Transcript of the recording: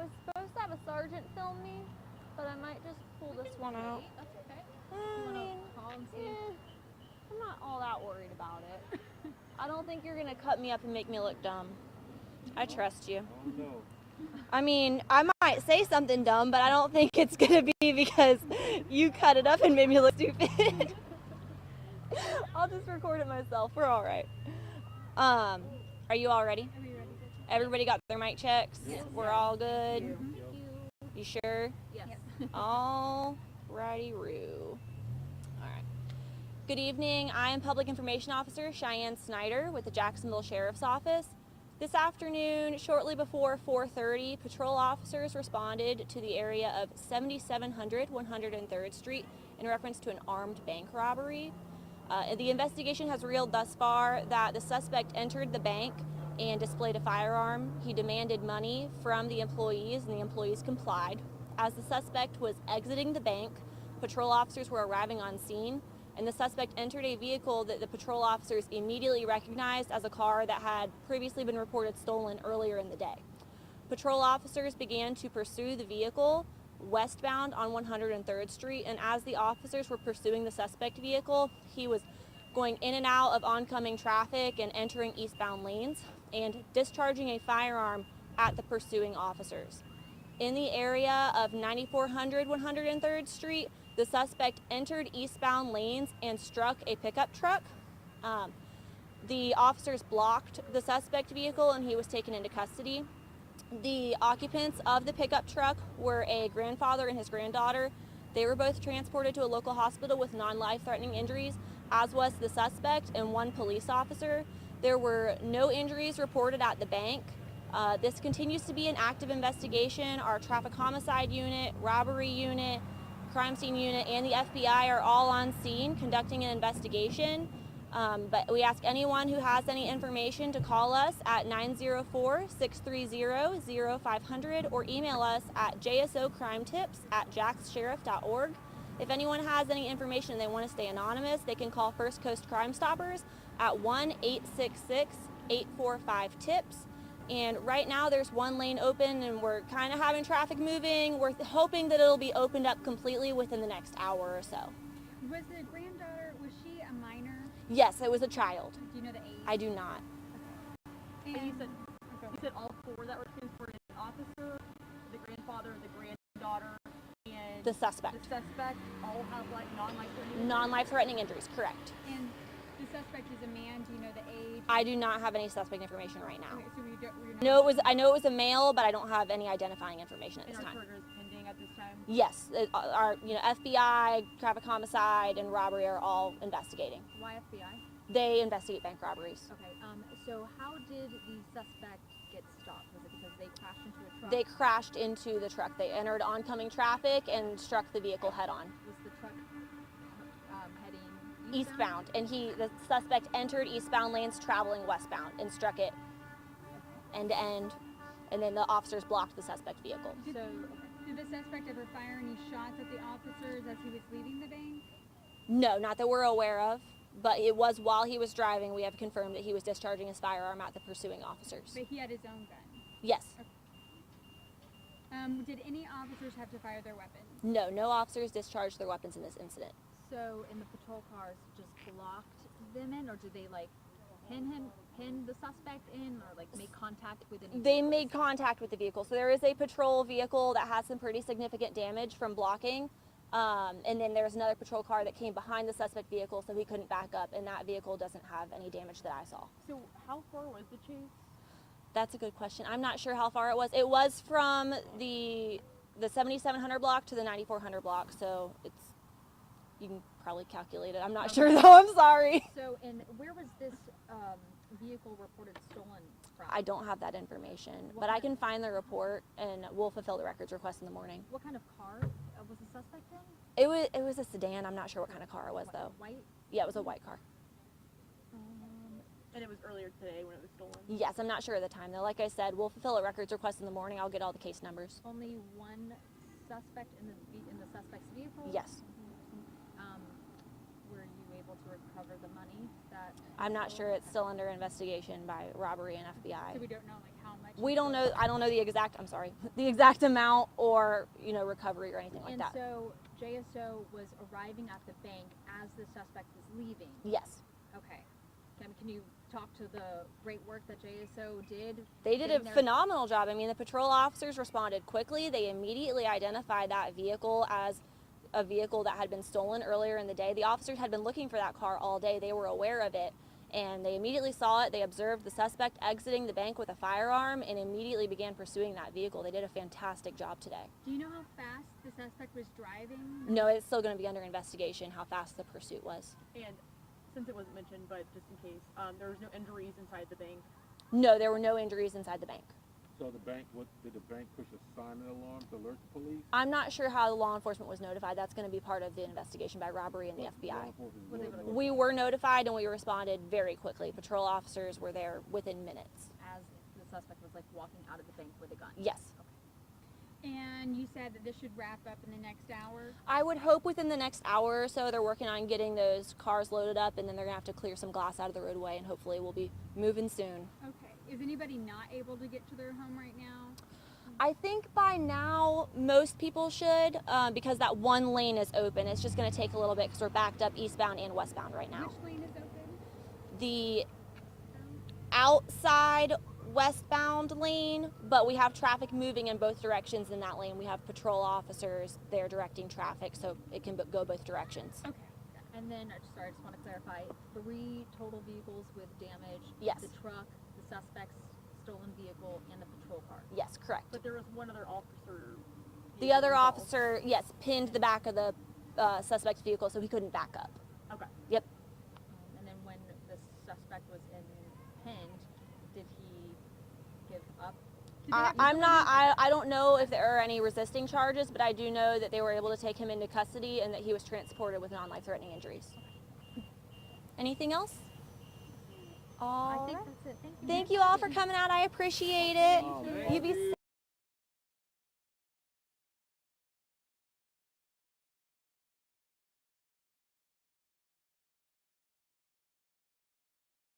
was supposed to have a sergeant film me, but I might just pull this one out. That's okay. I mean, Call and see. I'm not all that worried about it. I don't think you're gonna cut me up and make me look dumb. I trust you. Oh no. I mean, I might say something dumb, but I don't think it's gonna be because you cut it up and made me look stupid. I'll just record it myself. We're all right. Are you all ready? Are we ready? Everybody got their mic checks? Yes. We're all good? Thank you. You sure? Yes. All righty, Roo. All right. Good evening. I am Public Information Officer Cheyenne Snyder with the Jacksonville Sheriff's Office. This afternoon, shortly before 4:30, patrol officers responded to the area of 7700 103rd Street in reference to an armed bank robbery. The investigation has revealed thus far that the suspect entered the bank and displayed a firearm. He demanded money from the employees, and the employees complied. As the suspect was exiting the bank, patrol officers were arriving on scene, and the suspect entered a vehicle that the patrol officers immediately recognized as a car that had previously been reported stolen earlier in the day. Patrol officers began to pursue the vehicle westbound on 103rd Street, and as the officers were pursuing the suspect vehicle, he was going in and out of oncoming traffic and entering eastbound lanes and discharging a firearm at the pursuing officers. In the area of 9400 103rd Street, the suspect entered eastbound lanes and struck a pickup truck. The officers blocked the suspect vehicle and he was taken into custody. The occupants of the pickup truck were a grandfather and his granddaughter. They were both transported to a local hospital with non-life-threatening injuries, as was the suspect and one police officer. There were no injuries reported at the bank. This continues to be an active investigation. Our traffic homicide unit, robbery unit, crime scene unit, and the FBI are all on scene conducting an investigation. But we ask anyone who has any information to call us at 904-630-0500 or email us at jsocrimetips@jaxsheriff.org. If anyone has any information and they want to stay anonymous, they can call First Coast Crime Stoppers at 1-866-845-TIPS. And right now there's one lane open and we're kind of having traffic moving. We're hoping that it'll be opened up completely within the next hour or so. Was the granddaughter, was she a minor? Yes, it was a child. Do you know the age? I do not. And you said all four that were transported, the officer, the grandfather, the granddaughter, and The suspect. the suspect all have like non-life-threatening Non-life-threatening injuries, correct. And the suspect is a man. Do you know the age? I do not have any suspect information right now. Okay, so you're not I know it was a male, but I don't have any identifying information at and this our time. charger is pending at this time. Yes, our FBI, traffic homicide, and robbery are all investigating. Why FBI? They investigate bank robberies. Okay. So how did the suspect get stopped? Was it because they crashed into a truck? They crashed into the truck. They entered oncoming traffic and struck the vehicle head on. Was the truck heading Eastbound, and the suspect entered eastbound lanes traveling westbound and struck it end to end, and then the officers blocked the suspect vehicle. So, did the suspect ever fire any shots at the officers as he was leaving the bank? No, not that we're aware of, but it was while he was driving. We have confirmed that he was discharging his firearm at the pursuing officers. But he had his own gun. Yes. Did any officers have to fire their weapons? No officers discharged their weapons in this incident. So, in the patrol cars, just blocked them in, or did they like pin the suspect in, or like make contact with any? They made contact with the vehicle. So there is a patrol vehicle that has some pretty significant damage from blocking. And then there's another patrol car that came behind the suspect vehicle, so he couldn't back up, and that vehicle doesn't have any damage that I saw. So how far was the chase? That's a good question. I'm not sure how far it was. It was from the 7700 block to the 9400 block, so you can probably calculate it. I'm not sure though, I'm sorry. So, and where was this vehicle reported stolen from? I don't have that information, but I can find the report and we'll fulfill the records request in the morning. What kind of car was the suspect in? It was a sedan. I'm not sure what kind of car it was though. White? Yeah, it was a white car. And it was earlier today when it was stolen. Yes, I'm not sure of the time though. Like I said, we'll fulfill a records request in the morning. I'll get all the case numbers. Only one suspect in the suspect's vehicle? Yes. Were you able to recover the money that? I'm not sure. It's still under investigation by robbery and FBI. So we don't know like how much We don't know. I don't know the exact. I'm sorry, the exact amount or recovery or anything like And that. so JSO was arriving at the bank as the suspect was leaving. Yes, Okay. Can you talk to the great work that JSO did? they did a getting there? phenomenal job. I mean, the patrol officers responded quickly. They immediately identified that vehicle as a vehicle that had been stolen earlier in the day. The officers had been looking for that car all day. They were aware of it, and they immediately saw it. They observed the suspect exiting the bank with a firearm and immediately began pursuing that vehicle. They did a fantastic job today. Do you know how fast the suspect was driving? No, it's still going to be under investigation how fast the pursuit was. And since it wasn't mentioned, but just in case, there was no injuries inside the bank. No, there were no injuries inside the bank. So the bank, did the bank push a silent alarm to alert the police? I'm not sure how the law enforcement was notified. That's going to be part of the investigation by robbery and the Law FBI. enforcement Was was able to- notified. We were notified and we responded very quickly. Patrol officers were there within minutes. As the suspect was like walking out of the bank with a gun. Yes. And you said that this should wrap up in the next hour? I would hope within the next hour or so. They're working on getting those cars loaded up, and then they're going to have to clear some glass out of the roadway, and hopefully we'll be moving soon. Okay. Is anybody not able to get to their home right now? I think by now most people should, because that one lane is open. It's just going to take a little bit because we're backed up eastbound and westbound right now. Which lane is open? The outside westbound lane, but we have traffic moving in both directions in that lane. We have patrol officers there directing traffic, so it can go both directions. Okay. And then, sorry, I just want to clarify, 3 total vehicles with damage. Yes. The truck, the suspect's stolen vehicle, and the patrol car. Yes, correct. But there was one other officer. The other involved. officer, yes, pinned the back of the suspect's vehicle so he couldn't back up. Okay. Yep. And then when the suspect was pinned, did he give up? I don't know if there are any resisting charges, but I do know that they were able to take him into custody and that he was transported with non-life-threatening injuries. Anything else? I All think right. that's it. Thank you. Thank you all for coming out. I appreciate it. Oh, man. You be safe.